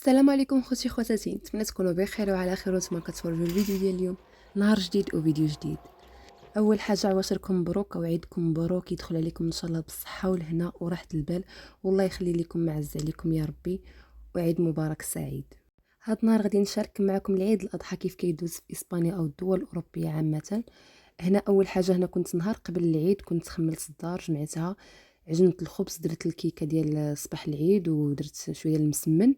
السلام عليكم خوتي خواتاتي، نتمنى تكونوا بخير وعلى خير وانتم كتفرجوا الفيديو ديال اليوم. نهار جديد وفيديو جديد. اول حاجه عواشركم مبروك وعيدكم مبروك يدخل عليكم ان شاء الله بالصحه والهنا وراحه البال، والله يخلي لكم معز عليكم يا ربي، وعيد مبارك سعيد. هاد النهار غادي نشارك معكم العيد الاضحى كيف كيدوز في اسبانيا او الدول الاوروبيه عامه. هنا اول حاجه، هنا كنت نهار قبل العيد كنت خملت الدار، جمعتها، عجنت الخبز، درت الكيكه ديال صباح العيد ودرت شويه المسمن.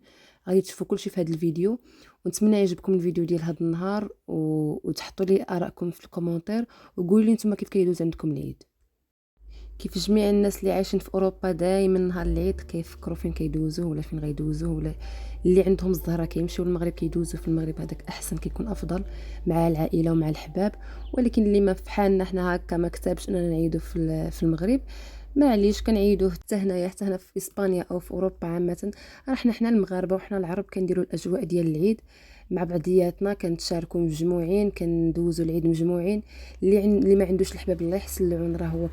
غادي تشوفوا كلشي في هذا الفيديو، ونتمنى يعجبكم الفيديو ديال هذا النهار وتحطوا لي ارائكم في الكومنتير، وقولوا لي نتوما كيف كيدوز عندكم العيد. كيف جميع الناس اللي عايشين في اوروبا دائما نهار العيد كيفكروا فين كيدوزوه ولا فين غيدوزوه، ولا اللي عندهم الزهره كيمشيو للمغرب كيدوزوا في المغرب، هذاك احسن كيكون افضل مع العائله ومع الحباب. ولكن اللي ما في حالنا حنا هكا ما كتبش اننا نعيدوا في المغرب، معليش كنعيدوه حتى هنايا، حتى هنا في اسبانيا او في اوروبا عامه. راه حنا المغاربه وحنا العرب كنديروا الاجواء ديال العيد مع بعضياتنا، كنتشاركوا مجموعين، كندوزوا العيد مجموعين. اللي ما عندوش الحباب الله يحسن العون راه هو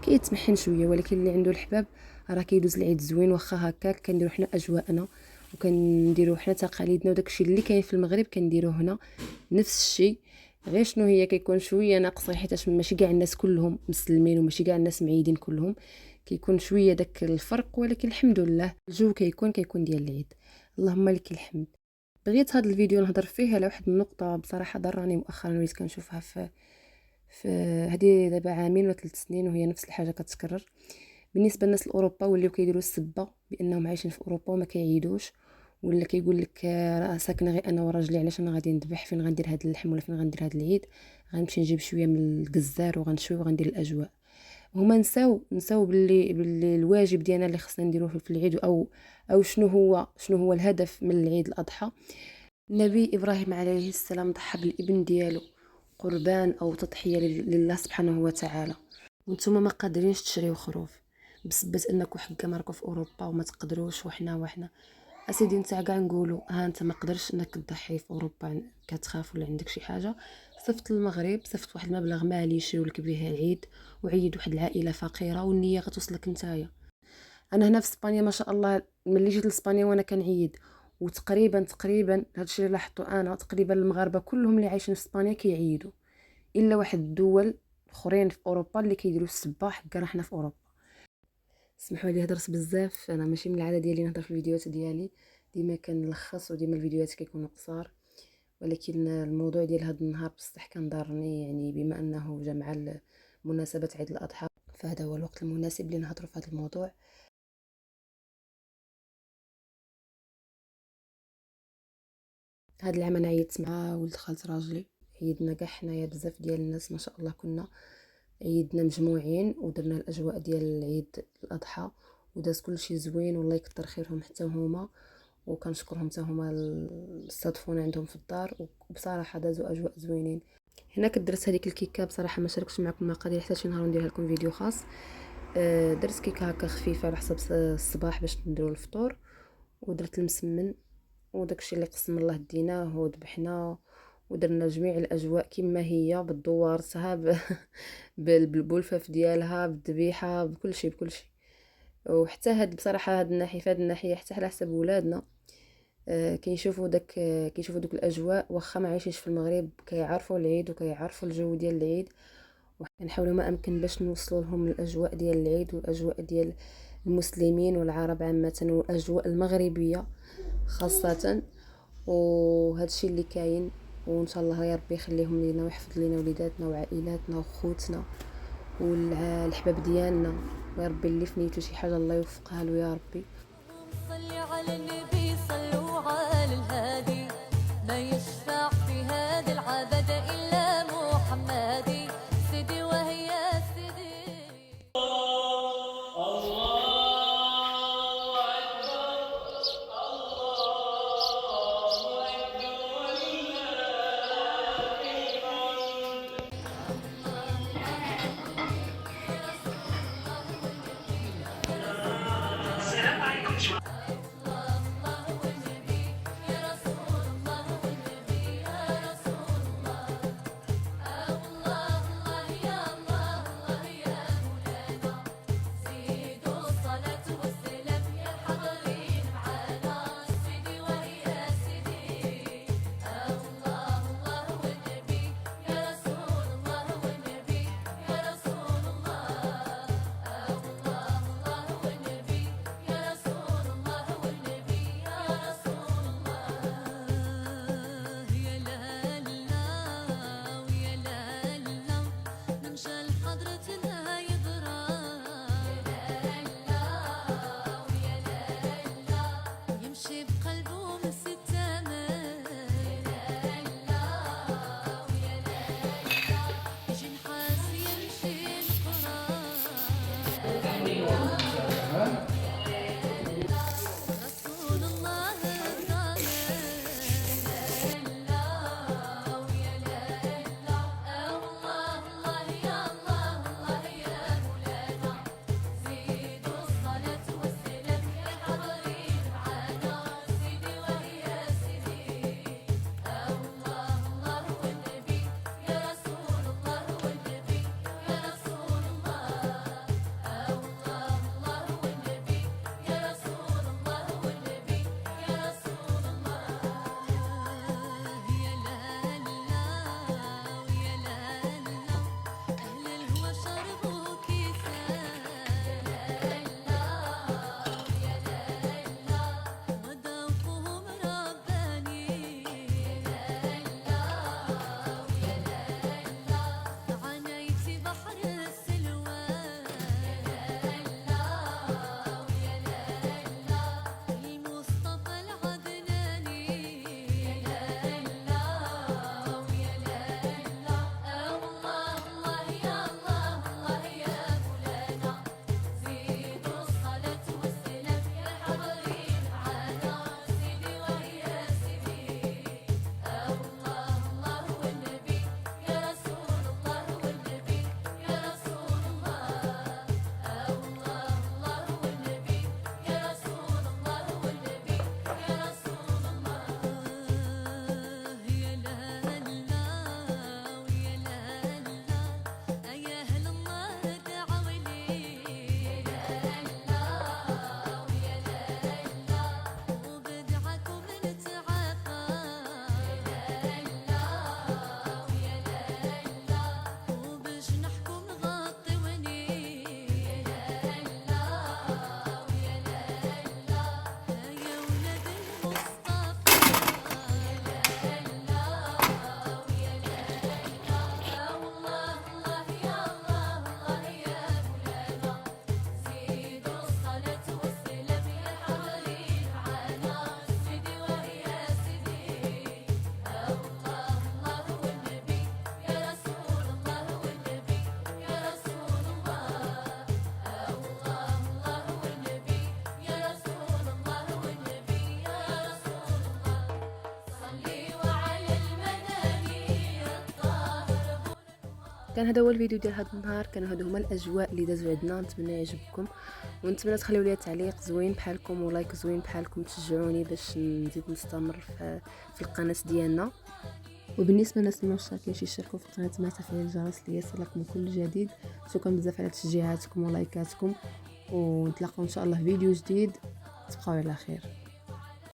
كيتمحن شويه، ولكن اللي عنده الحباب راه كيدوز العيد زوين. واخا هكاك كنديروا حنا اجواءنا وكنديروا حنا تقاليدنا، وداكشي اللي كاين في المغرب كنديروه هنا نفس الشيء. غير شنو هي كيكون شويه ناقصه، حيت ماشي كاع الناس كلهم مسلمين وماشي كاع الناس معيدين كلهم، كيكون شويه داك الفرق. ولكن الحمد لله الجو كيكون ديال العيد، اللهم لك الحمد. بغيت هذا الفيديو نهضر فيه على واحد النقطه بصراحه ضراني مؤخرا، وليت كنشوفها في هذه دابا عامين ولا 3 سنين وهي نفس الحاجه كتكرر. بالنسبه للناس الاوروبا ولاو كيديروا السبه بانهم عايشين في اوروبا وما كيعيدوش، ولا كيقول لك راه ساكنه غير انا وراجلي، علاش انا غادي نذبح؟ فين غندير هذا اللحم ولا فين غندير هذا العيد؟ غنمشي نجيب شويه من الجزار وغنشوي وغندير الاجواء. هما نساو باللي الواجب ديالنا اللي خصنا نديروه في العيد، او شنو هو الهدف من العيد الاضحى. النبي ابراهيم عليه السلام ضحى بالابن ديالو قربان او تضحيه لله سبحانه وتعالى، وانتم ما قادرينش تشريو خروف بسبب انكم حكا راكم في اوروبا وما تقدروش، وحنا اسيدي نتا كاع نقولوا ها انت ما قدرش انك تضحي في اوروبا، كتخاف ولا عندك شي حاجه، صيفط المغرب، صيفط واحد المبلغ مالي يشريو لك به العيد، وعيد واحد العائله فقيره والنيه غتوصلك نتايا. انا هنا في اسبانيا ما شاء الله ملي جيت لاسبانيا وانا كنعيد، وتقريبا هادشي اللي لاحظته انا، تقريبا المغاربه كلهم اللي عايشين في اسبانيا كيعيدوا، الا واحد الدول اخرين في اوروبا اللي كيديروا السباح كاع حنا في اوروبا. اسمحوا لي هضرت بزاف، انا ماشي من العاده ديالي نهضر في الفيديوهات ديالي، ديما كنلخص وديما الفيديوهات كيكونوا قصار. ولكن الموضوع ديال هذا النهار بصح كان ضارني، يعني بما انه جا مع مناسبه عيد الاضحى، فهذا هو الوقت المناسب لنهضروا في هذا الموضوع. هاد العام انا عيدت مع ولد خالت راجلي، عيدنا كاع حنايا بزاف ديال الناس ما شاء الله، كنا عيدنا مجموعين ودرنا الاجواء ديال العيد الاضحى، وداز كلشي زوين والله يكثر خيرهم حتى هما، وكنشكرهم حتى هما استضفونا عندهم في الدار، وبصراحه دازوا اجواء زوينين. هنا كدرت هذيك الكيكه، بصراحه ما شاركتش معكم المقادير حتى شي نهار نديرها لكم فيديو خاص. درت كيكه هكا خفيفه على حسب الصباح باش نديروا الفطور، ودرت المسمن وداكشي اللي قسم الله ديناه وذبحنا، ودرنا جميع الاجواء كما هي بالدوارتها بالبلفاف ديالها بالذبيحه بكل شيء. وحتى هاد بصراحه هاد الناحيه، في هاد الناحيه حتى على حسب ولادنا كيشوفوا دوك الاجواء، واخا ما عايشينش في المغرب كيعرفوا العيد وكيعرفوا الجو ديال العيد، وكنحاولوا ما امكن باش نوصلوا لهم الاجواء ديال العيد والاجواء ديال المسلمين والعرب عامه والاجواء المغربيه خاصه. وهذا الشيء اللي كاين، وان شاء الله يا ربي يخليهم لينا ويحفظ لينا وليداتنا وعائلاتنا وخوتنا والحباب ديالنا، ويا ربي اللي في نيته شي حاجه الله يوفقها له يا ربي. صلي على النبي، صلوا على الهادي، ما يشفع في هذه العبادة إلا محمدي، سيدي وهي سيدي. كان هذا هو الفيديو ديال هذا النهار. كانوا هادو هما الاجواء اللي دازوا عندنا. نتمنى يعجبكم، ونتمنى تخليو لي تعليق زوين بحالكم ولايك زوين بحالكم تشجعوني باش نزيد نستمر في القناه ديالنا. وبالنسبه للناس اللي مشتركين يشتركوا في القناه مع تفعيل الجرس ليصلكم كل جديد. شكرا بزاف على تشجيعاتكم ولايكاتكم، ونتلاقاو ان شاء الله في فيديو جديد. تبقاو على خير.